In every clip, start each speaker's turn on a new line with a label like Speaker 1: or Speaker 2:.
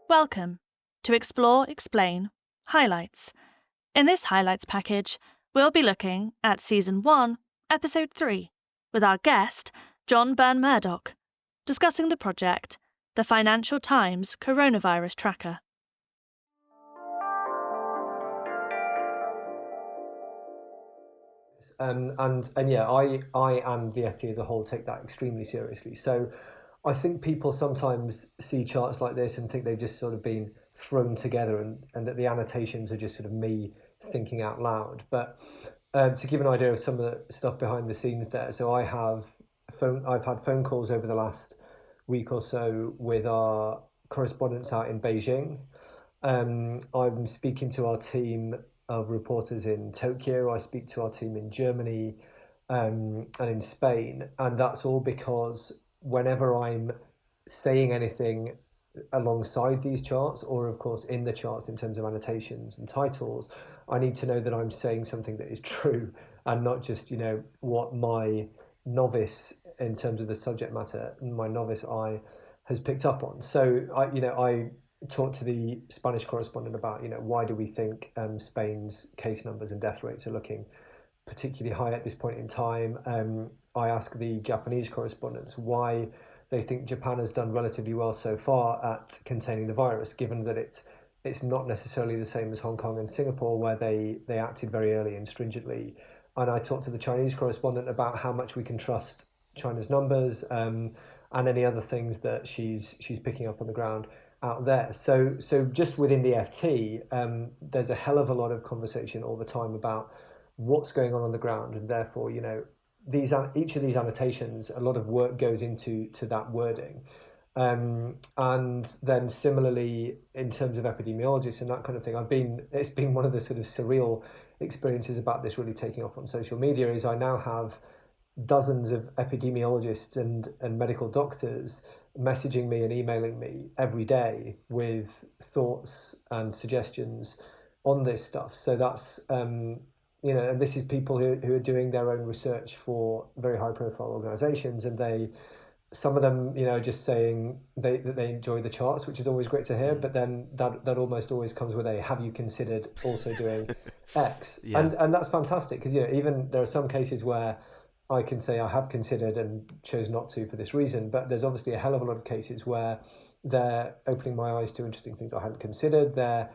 Speaker 1: Welcome to Explore, Explain, Highlights. In this Highlights package, we'll be looking at Season 1, Episode 3, with our guest, John Burn-Murdoch, discussing the project, the Financial Times Coronavirus Tracker.
Speaker 2: I and the FT as a whole take that extremely seriously. So I think people sometimes see charts like this and think they've just sort of been thrown together and that the annotations are just sort of me thinking out loud. But to give an idea of some of the stuff behind the scenes there, so I've had phone calls over the last week or so with our correspondents out in Beijing. I'm speaking to our team of reporters in Tokyo. I speak to our team in Germany and in Spain. And that's all because whenever I'm saying anything alongside these charts, or of course in the charts in terms of annotations and titles, I need to know that I'm saying something that is true and not just, what my novice in terms of the subject matter, my novice eye has picked up on. So I talked to the Spanish correspondent about, why do we think Spain's case numbers and death rates are looking particularly high at this point in time. I asked the Japanese correspondents why they think Japan has done relatively well so far at containing the virus, given that it's not necessarily the same as Hong Kong and Singapore, where they acted very early and stringently. And I talked to the Chinese correspondent about how much we can trust China's numbers and any other things that she's picking up on the ground out there. So just within the FT, there's a hell of a lot of conversation all the time about what's going on the ground, and therefore, each of these annotations, a lot of work goes into that wording. And then similarly, in terms of epidemiologists and that kind of thing, it's been one of the sort of surreal experiences about this really taking off on social media, is I now have dozens of epidemiologists and medical doctors messaging me and emailing me every day with thoughts and suggestions on this stuff. So that's, and this is people who are doing their own research for very high profile organizations, and some of them, just saying that they enjoy the charts, which is always great to hear, but then that almost always comes with a, have you considered also doing X? Yeah. And that's fantastic, because, even there are some cases where I can say I have considered and chose not to for this reason, but there's obviously a hell of a lot of cases where they're opening my eyes to interesting things I hadn't considered. They're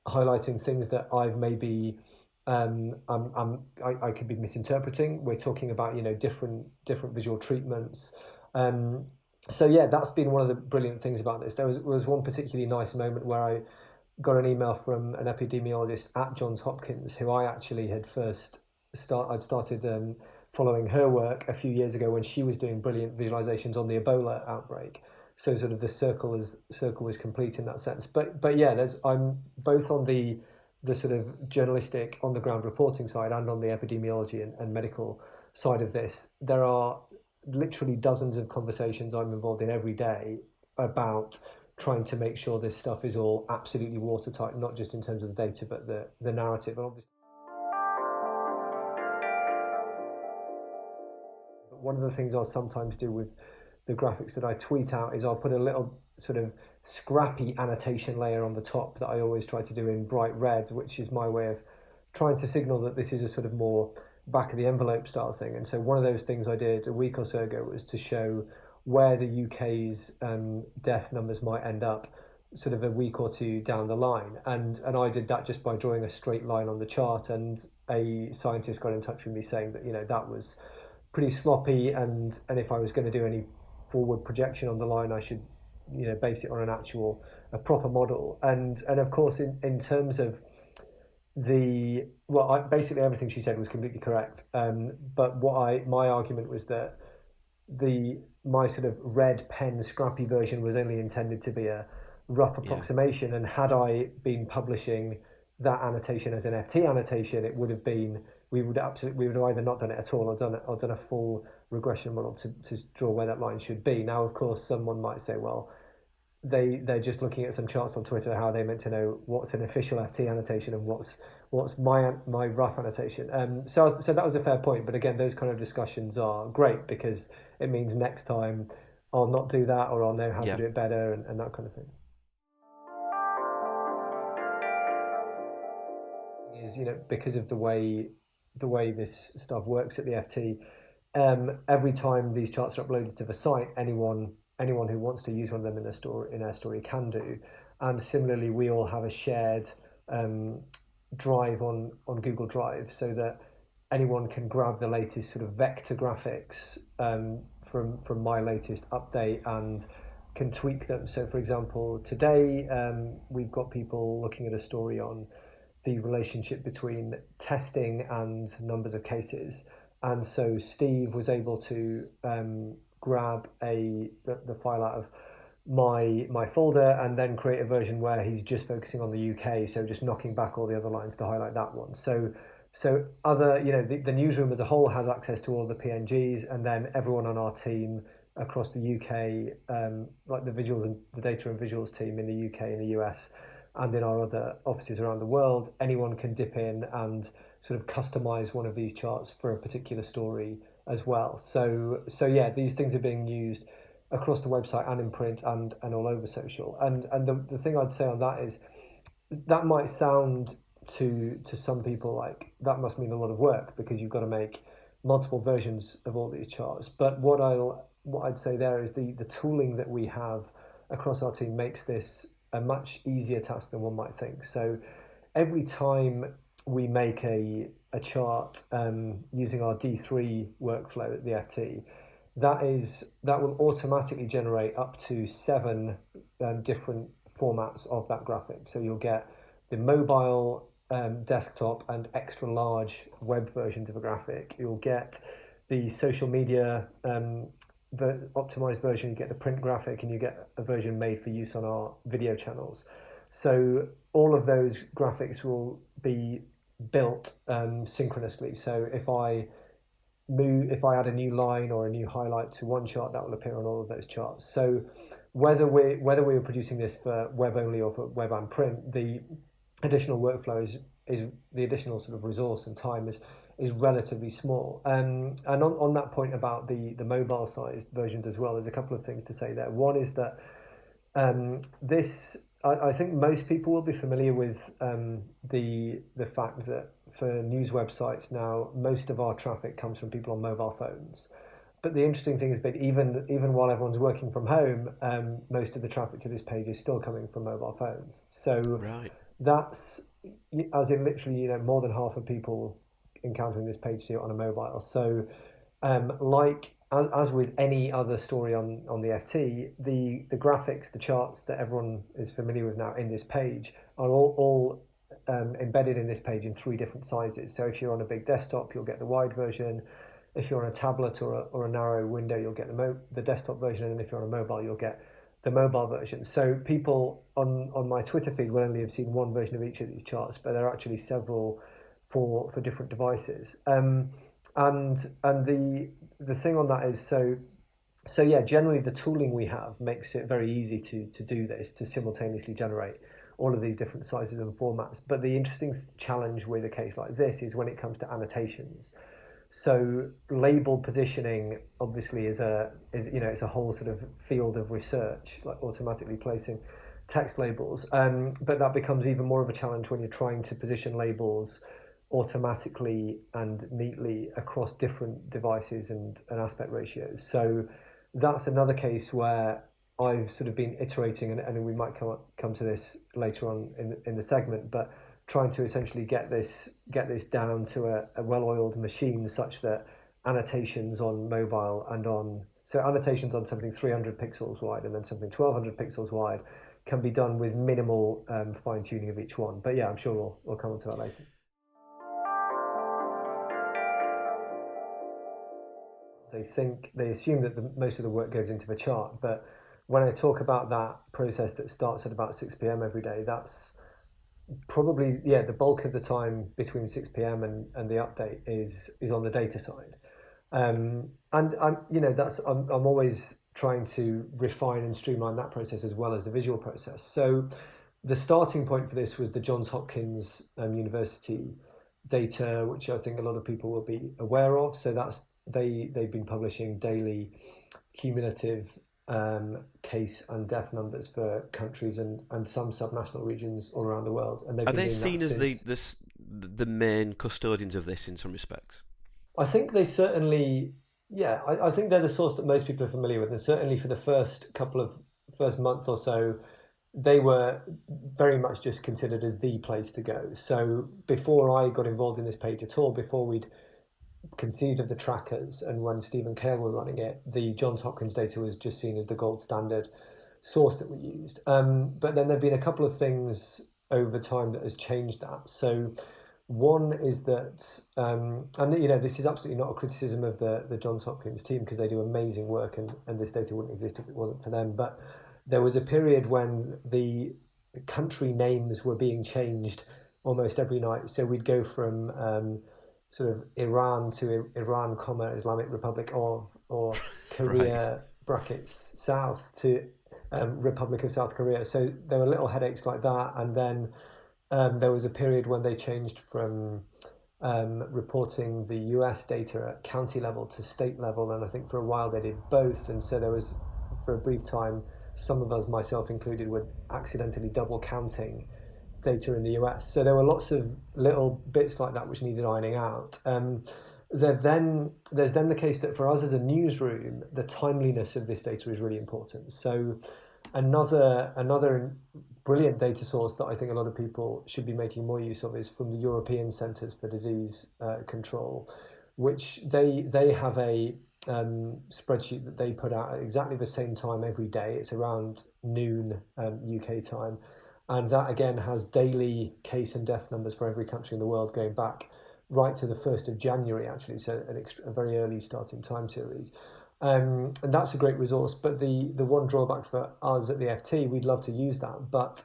Speaker 2: highlighting things that I've maybe I could be misinterpreting. We're talking about different visual treatments. So yeah, that's been one of the brilliant things about this. There was one particularly nice moment where I got an email from an epidemiologist at Johns Hopkins, who I actually had I'd started following her work a few years ago when she was doing brilliant visualizations on the Ebola outbreak. So sort of the circle was complete in that sense. But yeah, I'm both on the sort of journalistic on the ground reporting side and on the epidemiology and medical side of this. There are literally dozens of conversations I'm involved in every day about trying to make sure this stuff is all absolutely watertight, not just in terms of the data, but the narrative. And obviously, one of the things I'll sometimes do with the graphics that I tweet out is I'll put a little sort of scrappy annotation layer on the top that I always try to do in bright red, which is my way of trying to signal that this is a sort of more back of the envelope style thing. And so one of those things I did a week or so ago was to show where the UK's death numbers might end up sort of a week or two down the line. And I did that just by drawing a straight line on the chart, and a scientist got in touch with me saying that, that was pretty sloppy, and if I was going to do any forward projection on the line, I should base it on a proper model. And of course, in terms of basically everything she said was completely correct. But my argument was that my sort of red pen scrappy version was only intended to be a rough approximation. Yeah. And had I been publishing that annotation as an FT annotation, it would have been, we would have either not done it at all or done a full regression model to draw where that line should be. Now, of course, someone might say, well, they're just looking at some charts on Twitter. How are they meant to know what's an official FT annotation and what's my rough annotation? So that was a fair point. But again, those kind of discussions are great because it means next time I'll not do that, or I'll know how to do it better and that kind of thing. is, because of the way this stuff works at the FT, every time these charts are uploaded to the site, anyone who wants to use one of them in their story can do. And similarly, we all have a shared drive on Google Drive, so that anyone can grab the latest sort of vector graphics from my latest update and can tweak them. So, for example, today we've got people looking at a story on the relationship between testing and numbers of cases. And so Steve was able to grab the file out of my folder and then create a version where he's just focusing on the UK, so just knocking back all the other lines to highlight that one. So other, the newsroom as a whole has access to all the PNGs, and then everyone on our team across the UK, like the visuals and the data and visuals team in the UK and the US, and in our other offices around the world, anyone can dip in and sort of customize one of these charts for a particular story as well. So yeah, these things are being used across the website and in print and all over social. And the thing I'd say on that is that might sound to some people like that must mean a lot of work, because you've got to make multiple versions of all these charts. But what I'd say there is the tooling that we have across our team makes this a much easier task than one might think. So every time we make a chart using our D3 workflow at the FT, that will automatically generate up to 7 different formats of that graphic. So you'll get the mobile, desktop and extra large web versions of a graphic. You'll get the social media the optimized version, you get the print graphic, and you get a version made for use on our video channels. So all of those graphics will be built synchronously. So if I add a new line or a new highlight to one chart, that will appear on all of those charts. So whether we're producing this for web only or for web and print, the additional workflow is the additional sort of resource and time is relatively small. And on that point about the mobile sized versions as well, there's a couple of things to say there. One is that I think most people will be familiar with the fact that for news websites now, most of our traffic comes from people on mobile phones. But the interesting thing has been even while everyone's working from home, most of the traffic to this page is still coming from mobile phones. So
Speaker 3: right.
Speaker 2: That's, as in literally, more than half of people encountering this page see it on a mobile. So like as with any other story on the FT, the graphics, the charts that everyone is familiar with now in this page are all embedded in this page in 3 different sizes. So if you're on a big desktop, you'll get the wide version. If you're on a tablet or a narrow window, you'll get the desktop version. And if you're on a mobile, you'll get the mobile version. So people on my Twitter feed will only have seen one version of each of these charts, but there are actually several for different devices. And the thing on that is so yeah, generally the tooling we have makes it very easy to do this, to simultaneously generate all of these different sizes and formats. But the interesting challenge with a case like this is when it comes to annotations. So label positioning obviously is it's a whole sort of field of research, like automatically placing text labels. But that becomes even more of a challenge when you're trying to position labels automatically and neatly across different devices and aspect ratios. So that's another case where I've sort of been iterating, and we might come to this later on in the segment, but trying to essentially get this down to a well-oiled machine such that annotations on mobile so annotations on something 300 pixels wide and then something 1200 pixels wide can be done with minimal fine-tuning of each one. But yeah, I'm sure we'll come on to that later. They assume that most of the work goes into the chart, but when I talk about that process that starts at about 6 p.m. every day, that's probably the bulk of the time between 6 p.m. and the update is on the data side. And I'm always trying to refine and streamline that process as well as the visual process. So the starting point for this was the Johns Hopkins University data, which I think a lot of people will be aware of. So that's they've been publishing daily cumulative case and death numbers for countries and some subnational regions all around the world. And
Speaker 3: are they seen as the main custodians of this in some respects?
Speaker 2: I think they certainly, yeah, I think they're the source that most people are familiar with, and certainly for the first month or so, they were very much just considered as the place to go. So before I got involved in this page at all, before we'd conceived of the trackers, and when Stephen Cale were running it, the Johns Hopkins data was just seen as the gold standard source that we used. But then there've been a couple of things over time that has changed that. So one is that, and this is absolutely not a criticism of the Johns Hopkins team, because they do amazing work, and this data wouldn't exist if it wasn't for them. But there was a period when the country names were being changed almost every night. So we'd go from sort of Iran to Iran, Islamic Republic of, or Korea
Speaker 3: Right.
Speaker 2: brackets South to Republic of South Korea. So there were little headaches like that. And then there was a period when they changed from reporting the US data at county level to state level. And I think for a while they did both. And so there was, for a brief time, some of us, myself included, were accidentally double counting data in the US. So there were lots of little bits like that which needed ironing out. There's then the case that for us as a newsroom, the timeliness of this data is really important. So another brilliant data source that I think a lot of people should be making more use of is from the European Centres for Disease Control, which they have a spreadsheet that they put out at exactly the same time every day. It's around noon UK time. And that, again, has daily case and death numbers for every country in the world going back right to the 1st of January, actually, so a very early starting time series. And that's a great resource. But the one drawback for us at the FT, we'd love to use that, but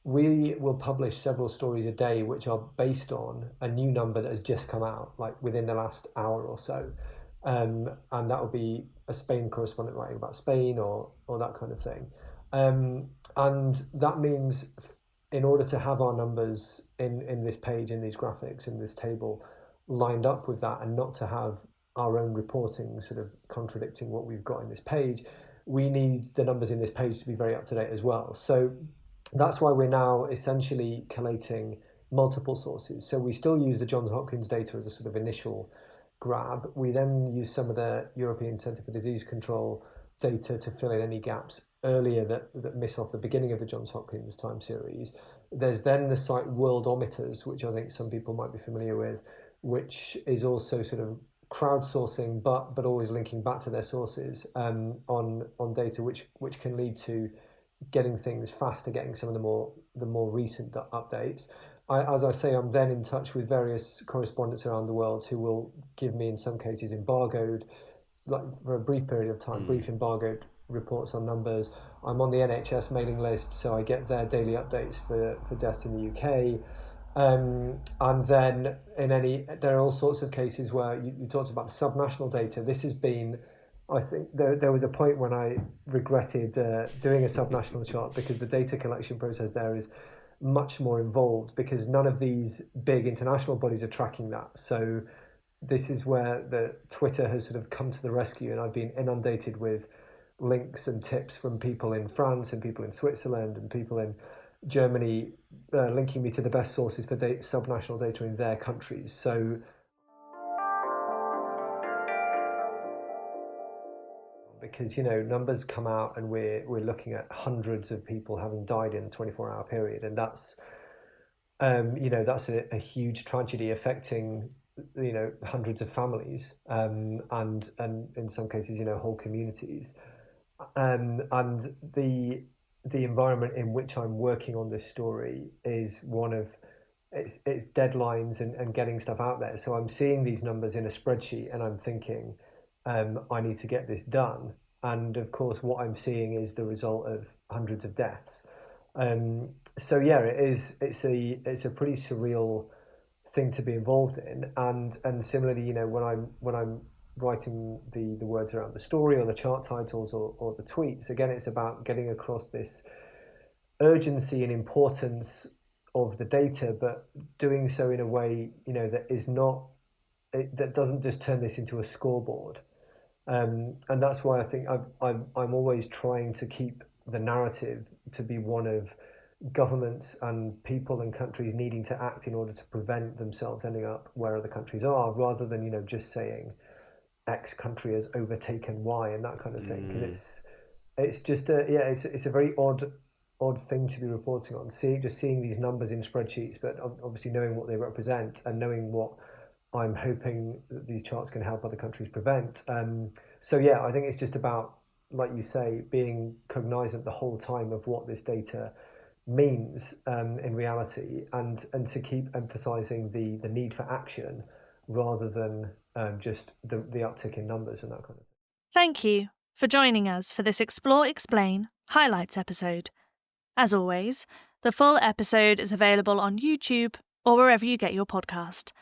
Speaker 2: we will publish several stories a day which are based on a new number that has just come out, like within the last hour or so. And that will be a Spain correspondent writing about Spain or that kind of thing. And that means in order to have our numbers in this page, in these graphics, in this table, lined up with that, and not to have our own reporting sort of contradicting what we've got in this page, we need the numbers in this page to be very up to date as well. So that's why we're now essentially collating multiple sources. So we still use the Johns Hopkins data as a sort of initial grab. We then use some of the European Centre for Disease Control data to fill in any gaps earlier that miss off the beginning of the Johns Hopkins time series. There's then the site Worldometers, which I think some people might be familiar with, which is also sort of crowdsourcing, but always linking back to their sources on data, which can lead to getting things faster, getting some of the more recent updates. As I say, I'm then in touch with various correspondents around the world who will give me, in some cases, embargoed, like for a brief period of time, brief embargoed reports on numbers. I'm on the NHS mailing list, so I get their daily updates for deaths in the UK. And then there are all sorts of cases where you talked about the subnational data. This has been, I think there was a point when I regretted doing a subnational chart, because the data collection process there is much more involved, because none of these big international bodies are tracking that. So this is where the Twitter has sort of come to the rescue, and I've been inundated with links and tips from people in France and people in Switzerland and people in Germany linking me to the best sources for subnational data in their countries. So because numbers come out and we're looking at hundreds of people having died in a 24-hour period, and that's that's a huge tragedy affecting hundreds of families and in some cases whole communities, and the environment in which I'm working on this story is one of it's deadlines and getting stuff out there. So I'm seeing these numbers in a spreadsheet and I'm thinking I need to get this done, and of course what I'm seeing is the result of hundreds of deaths. So yeah, it's a pretty surreal thing to be involved in, and similarly, when I'm writing the words around the story or the chart titles or the tweets, again, it's about getting across this urgency and importance of the data, but doing so in a way that is not that doesn't just turn this into a scoreboard. And that's why I think I'm always trying to keep the narrative to be one of governments and people and countries needing to act in order to prevent themselves ending up where other countries are, rather than, just saying X country has overtaken Y and that kind of thing. Because it's just it's a very odd thing to be reporting on. Seeing these numbers in spreadsheets, but obviously knowing what they represent and knowing what I'm hoping that these charts can help other countries prevent. So I think it's just about, like you say, being cognizant the whole time of what this data means in reality, and to keep emphasizing the need for action rather than just the uptick in numbers and that kind of thing.
Speaker 1: Thank you for joining us for this Explore, Explain highlights episode. As always, the full episode is available on YouTube or wherever you get your podcast.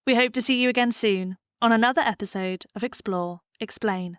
Speaker 1: We hope to see you again soon on another episode of Explore, Explain.